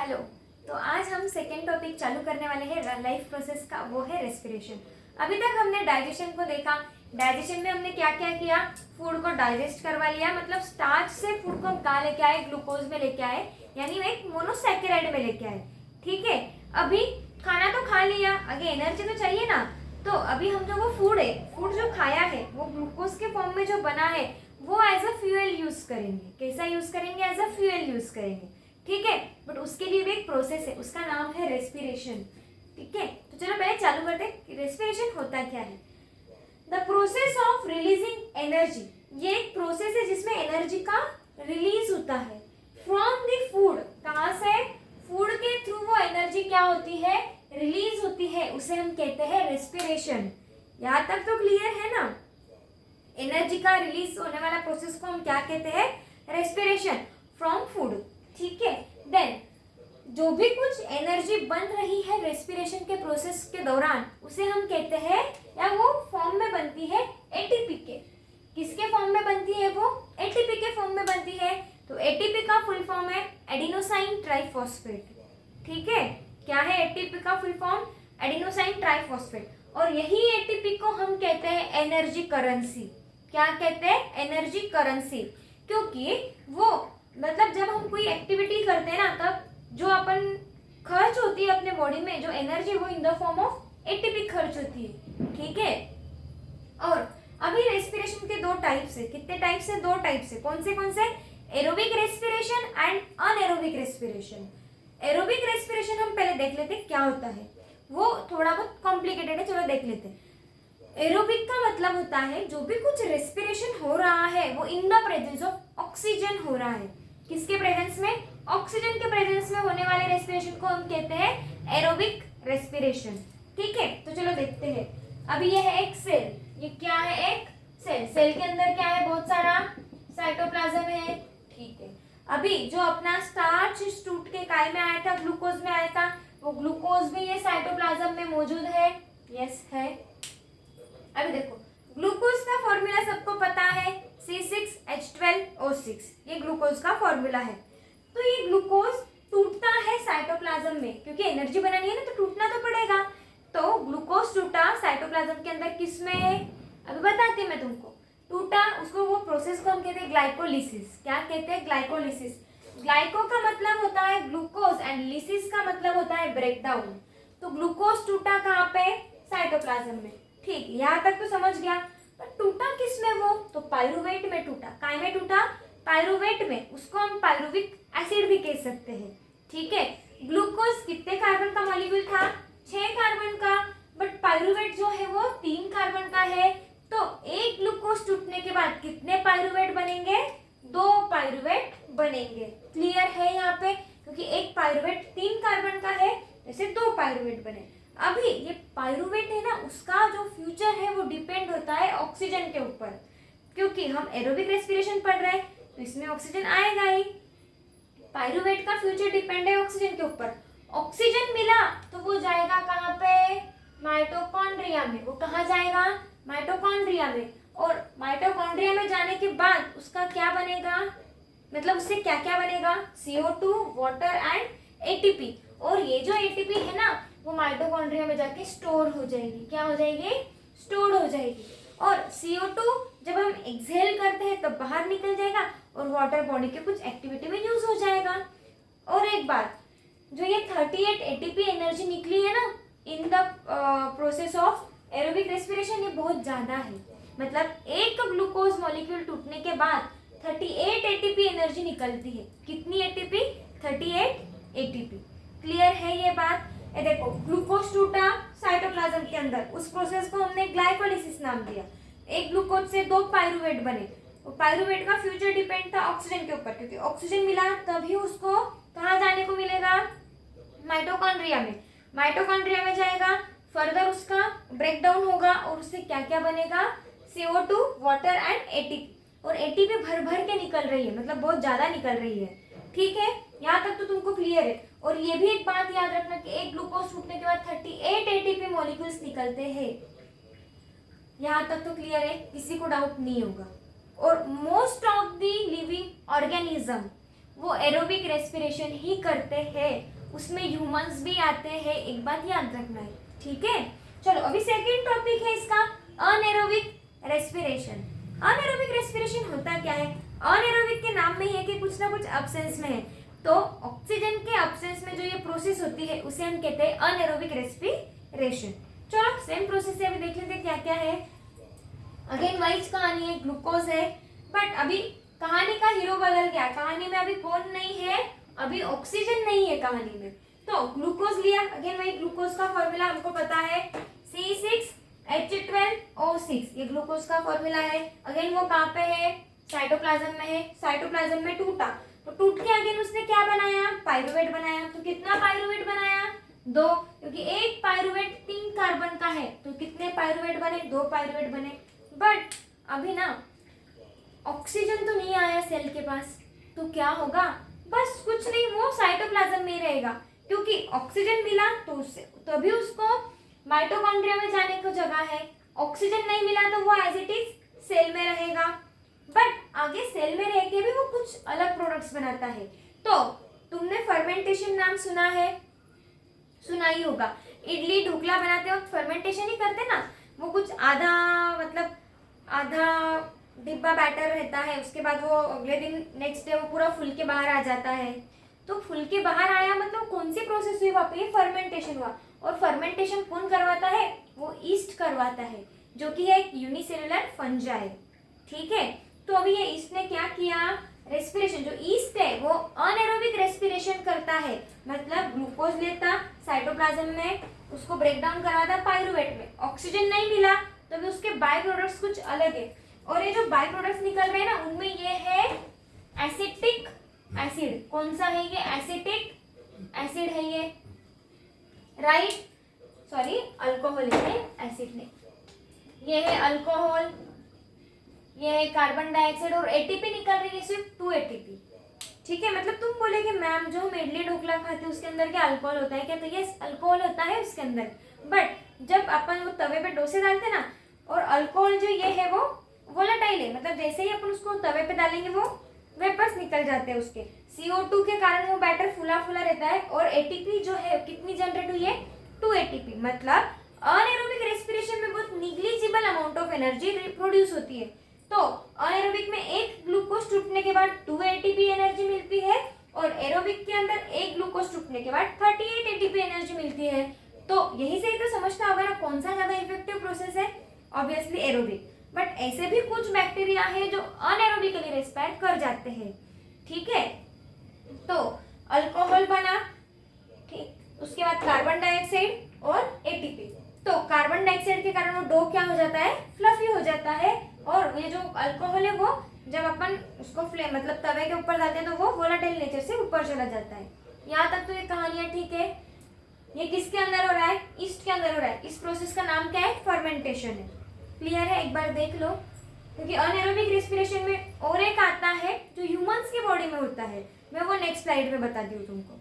Hello. तो आज हम सेकेंड टॉपिक चालू करने वाले हैं लाइफ प्रोसेस का, वो है रेस्पिरेशन। अभी तक हमने डाइजेशन को देखा। डाइजेशन में हमने क्या क्या किया, फूड को डाइजेस्ट करवा लिया, मतलब स्टार्च से फूड को हम कहाँ लेके आए, ग्लूकोज में लेके आए, यानी एक मोनोसैकेराइड में लेके आए। ठीक है, अभी खाना तो खा लिया, आगे एनर्जी तो चाहिए ना। तो अभी हम जो वो फूड जो खाया है वो ग्लूकोज के फॉर्म में जो बना है वो एज अ फ्यूएल यूज करेंगे। कैसा यूज करेंगे? एज अ फ्यूएल यूज करेंगे। ठीक है, बट उसके लिए भी एक प्रोसेस है, उसका नाम है रेस्पिरेशन। ठीक है, तो चलो पहले चालू करते हैं कि रेस्पिरेशन होता क्या है। The process of releasing energy, ये एक प्रोसेस है जिसमें एनर्जी का रिलीज होता है फ्रॉम द फूड। कहाँ से? फूड के थ्रू वो एनर्जी क्या होती है, रिलीज होती है, उसे हम कहते हैं रेस्पिरेशन। यहाँ तक तो क्लियर है ना? एनर्जी का रिलीज होने वाला प्रोसेस को हम क्या कहते हैं? Respiration from food. ठीक है, देन जो भी कुछ एनर्जी बन रही है रेस्पिरेशन के प्रोसेस के दौरान उसे हम कहते हैं, या वो फॉर्म में बनती है एटीपी के। किसके फॉर्म में बनती है वो? एटीपी के फॉर्म में बनती है। तो एटीपी का फुल फॉर्म है एडिनोसाइन ट्राइफॉस्फेट। ठीक है, क्या है एटीपी का फुल फॉर्म? Adenosine triphosphate. और यही एटीपी को हम कहते हैं एनर्जी करेंसी। क्या कहते हैं? Energy currency. क्योंकि वो मतलब जब हम कोई एक्टिविटी करते हैं ना, तब जो अपन खर्च होती है अपने बॉडी में जो एनर्जी, वो in the form of ATP खर्च होती है। ठीक है, और अभी रेस्पिरेशन के दो टाइप्स है। कितने टाइप्स है? दो टाइप्स है। कौन से? Aerobic respiration and anaerobic respiration. Aerobic respiration हम पहले देख लेते क्या होता है, वो थोड़ा बहुत कॉम्प्लिकेटेड है, चलो देख लेते हैं। एरोबिक का मतलब होता है जो भी कुछ रेस्पिरेशन हो रहा है वो in the presence of oxygen हो रहा है। किसके प्रेजेंस में? ऑक्सीजन के प्रेजेंस में होने वाले रेस्पिरेशन को हम कहते हैं एरोबिक रेस्पिरेशन। ठीक है, तो चलो देखते हैं। अभी ये है एक सेल, ये क्या है? एक सेल। सेल के अंदर क्या है? बहुत सारा साइटोप्लाज्म है। ठीक है, अभी जो अपना स्टार्च टूट के काय में आया था, ग्लूकोज में आया था, वो ग्लूकोज भी ये साइटोप्लाज्म में मौजूद है। यस है। अभी देखो, ग्लूकोज का फॉर्मूला सबको पता है, C6H12O6, ये ग्लूकोज का फॉर्मूला है। तो ये ग्लूकोज टूटता है साइटोप्लाज्म में, क्योंकि एनर्जी बनानी है ना, तो टूटना तो पड़ेगा। तो ग्लूकोज टूटा साइटोप्लाज्म के अंदर, किसमें? अभी बताती हूँ मैं तुमको। टूटा, उसको वो प्रोसेस को हम कहते हैं ग्लाइकोलिसिस। क्या कहते हैं? ग्लाइकोलिसिस। ग्लाइको का मतलब होता है ग्लूकोज एंड लिसिस का मतलब होता है ब्रेकडाउन। तो ग्लूकोज टूटा कहाँ पे? साइटोप्लाज्म में। ठीक, यहाँ तक तो समझ गया। पर टूटा किस में वो? तो पायरुवेट में टूटा। काय में टूटा? पायरुवेट में। उसको हम पायरुविक एसिड भी कह सकते हैं। ठीक है, ग्लूकोज कितने कार्बन का मॉलिक्यूल था? 6 कार्बन का। बट पायरुवेट जो है वो 3 कार्बन का है। तो एक ग्लूकोज टूटने के बाद कितने पायरुवेट बनेंगे? 2 पायरुवेट बनेंगे। क्लियर है यहाँ पे? क्योंकि एक पायरुवेट 3 कार्बन का है, जैसे 2 पायरुवेट बने। अभी ये पायरुवेट है ना, उसका जो फ्यूचर है वो डिपेंड होता है ऑक्सीजन के ऊपर। क्योंकि हम एरोबिक रेस्पिरेशन पढ़ रहे हैं तो इसमें ऑक्सीजन आएगा ही। पायरुवेट का फ्यूचर डिपेंड है ऑक्सीजन के ऊपर। ऑक्सीजन मिला तो वो जाएगा कहाँ पे? माइटोकॉन्ड्रिया में। वो कहाँ जाएगा? माइटोकॉन्ड्रिया में। और माइटोकॉन्ड्रिया में जाने के बाद उसका क्या बनेगा, मतलब उससे क्या क्या बनेगा? CO2, water and ATP. और ये जो एटीपी है ना, वो माइटोकॉन्ड्रिया में जाके स्टोर हो जाएगी। क्या हो जाएगी? स्टोर हो जाएगी। और CO2 जब हम एक्सहेल करते हैं तब बाहर निकल जाएगा, और वाटर बॉडी के कुछ एक्टिविटी में यूज हो जाएगा। और एक बात, जो ये 38 एटीपी एनर्जी निकली है ना in the process of aerobic respiration, ये बहुत ज्यादा है। मतलब एक ग्लूकोज मॉलिक्यूल टूटने के बाद 38 एटीपी एनर्जी निकलती है। कितनी एटीपी? 38 एटीपी। क्लियर है ये बात? ये देखो, ग्लूकोज टूटा साइटोप्लाज्म के अंदर, उस प्रोसेस को हमने ग्लाइकोलिसिस नाम दिया। एक ग्लूकोज से 2 पायरुवेट बने। पायरुवेट का फ्यूचर डिपेंड था ऑक्सीजन के ऊपर, क्योंकि ऑक्सीजन मिला तभी उसको कहाँ जाने को मिलेगा? माइटोकॉन्ड्रिया में। माइटोकॉन्ड्रिया में जाएगा, फर्दर उसका ब्रेकडाउन होगा और उससे क्या क्या बनेगा? CO2, water and ATP. और एटीपी भर भर के निकल रही है, मतलब बहुत ज्यादा निकल रही है। ठीक है, यहाँ तक तो तुमको क्लियर है। और ये भी एक बात याद रखना कि एक ग्लूकोज टूटने के बाद 38 एटीपी मॉलिक्यूल्स निकलते हैं। यहाँ तक तो क्लियर है, किसी को डाउट नहीं होगा। और most of the living organism वो एरोबिक रेस्पिरेशन ही करते हैं, उसमें ह्यूमंस भी आते हैं, एक बात याद रखना है, ठीक है। चलो अभी सेकंड टॉपिक है इसका अनएरोबिक रेस्पिरेशन। अनएरोबिक रेस्पिरेशन होता क्या है? अनएरोबिक के नाम में ही है कि कुछ ना कुछ अब्सेंस में है, तो ऑक्सीजन के अब्सेंस में जो ये प्रोसेस होती है उसे हम कहते हैं अनएरोबिक रेस्पिरेशन। चलो सेम प्रोसेस से अभी देख लेते हैं क्या क्या है। अगेन वाइज कहानी है, ग्लूकोज है, बट अभी कहानी का हीरो बदल गया। कहानी में अभी कौन नहीं है? अभी ऑक्सीजन नहीं है कहानी में। तो ग्लूकोज लिया, अगेन वही ग्लूकोज का फॉर्मूला हमको पता है C6H12O6, ये ग्लूकोज का फॉर्मूला है। अगेन वो कहाँ पे है? साइटोप्लाज्म में है। साइटोप्लाज्म में टूटा, तो टूट के अगेन उसने क्या बनाया? पायरुवेट बनाया। तो कितना पायरुवेट बनाया? 2, क्योंकि एक पायरुवेट 3 कार्बन का है, तो कितने पायरुवेट बने? 2 पायरुवेट बने। बट अभी ना ऑक्सीजन तो नहीं आया सेल के पास, तो क्या होगा? बस कुछ नहीं, वो साइटोप्लाज्म में रहेगा, क्योंकि ऑक्सीजन मिला तो उससे तो अभी उसको माइटोकॉन्ड्रिया में जाने को जगह है। ऑक्सीजन नहीं मिला तो वो एज इट इज सेल में रहेगा, बट आगे सेल में रह के भी वो कुछ अलग प्रोडक्ट्स बनाता है। तो तुमने फर्मेंटेशन नाम सुना है? सुना ही होगा। इडली ढोकला बनाते वक्त फर्मेंटेशन ही करते ना, वो कुछ आधा डिब्बा बैटर रहता है, उसके बाद वो अगले दिन नेक्स्ट डे वो पूरा फूल के बाहर आ जाता है। तो फूल के बाहर आया मतलब कौन सी प्रोसेस हुई वहाँ पे? फर्मेंटेशन हुआ। और फर्मेंटेशन कौन करवाता है? वो ईस्ट करवाता है, जो कि है एक यूनिसेलुलर फंजाई, ठीक है। तो अभी ये ईस्ट ने क्या किया? रेस्पिरेशन, जो ईस्ट है वो अनएरोबिक रेस्पिरेशन करता है, मतलब ग्लूकोज लेता साइटोप्लाज्म में, उसको ब्रेक डाउन करवाता पायरुवेट में। ऑक्सीजन नहीं मिला तो भी उसके बाय प्रोडक्ट्स कुछ अलग है, और ये जो बाय प्रोडक्ट्स निकल रहे हैं ना, उनमें ये है एसिटिक एसिड। कौन सा है ये? एसिटिक एसिड है ये, राइट? सॉरी, अल्कोहल है, एसिड नहीं। ये है अल्कोहल, ये है कार्बन डाइऑक्साइड, और एटीपी निकल रही है सिर्फ 2 एटीपी, ठीक है। मतलब तुम बोले कि मैम जो हम इडली ढोकला खाते हैं उसके अंदर क्या अल्कोहल होता है क्या? तो ये अल्कोहल होता है उसके अंदर, बट जब अपन वो तवे पे डोसे डालते ना, और अल्कोहल जो ये है वो वोलेटाइल है, मतलब जैसे ही अपन उसको तवे पे डालेंगे वो वेपर्स निकल जाते हैं उसके। CO2 के कारण वो बैटर फुला फुला रहता है, और एटीपी जो है कितनी जनरेट हुई है? 2 एटीपी। मतलब अनएरोबिक रेस्पिरेशन में बहुत negligible amount of energy produce होती है। तो अनएरोबिक में एक ग्लूकोज टूटने के बाद 2 एटीपी एनर्जी मिलती है, और एरोबिक के अंदर एक ग्लूकोज टूटने के बाद 38 एटीपी एनर्जी मिलती है। तो यही से ही तो समझना होगा ना कौन सा ज्यादा इफेक्टिव प्रोसेस है? Obviously aerobic. बट ऐसे भी कुछ बैक्टीरिया है जो अनएरोबिकली रेस्पायर कर जाते हैं, ठीक है। तो अल्कोहल बना, ठीक, उसके बाद कार्बन डाइऑक्साइड और एटीपी। तो कार्बन डाइऑक्साइड के कारण वो डो क्या हो जाता है? फ्लफी हो जाता है, और ये जो अल्कोहल है वो जब अपन उसको फ्लेम मतलब तवे के ऊपर डालते हैं तो वो वोलेटाइल नेचर से ऊपर चला जाता है। यहाँ तक तो ये कहानियाँ ठीक है। ये किसके अंदर हो रहा है? ईस्ट के अंदर हो रहा है। इस प्रोसेस का नाम क्या है? फर्मेंटेशन है। क्लियर है? एक बार देख लो, क्योंकि अनएरोबिक रेस्पिरेशन में और एक आता है जो ह्यूमंस की बॉडी में होता है, मैं वो नेक्स्ट स्लाइड में बताती हूँ तुमको।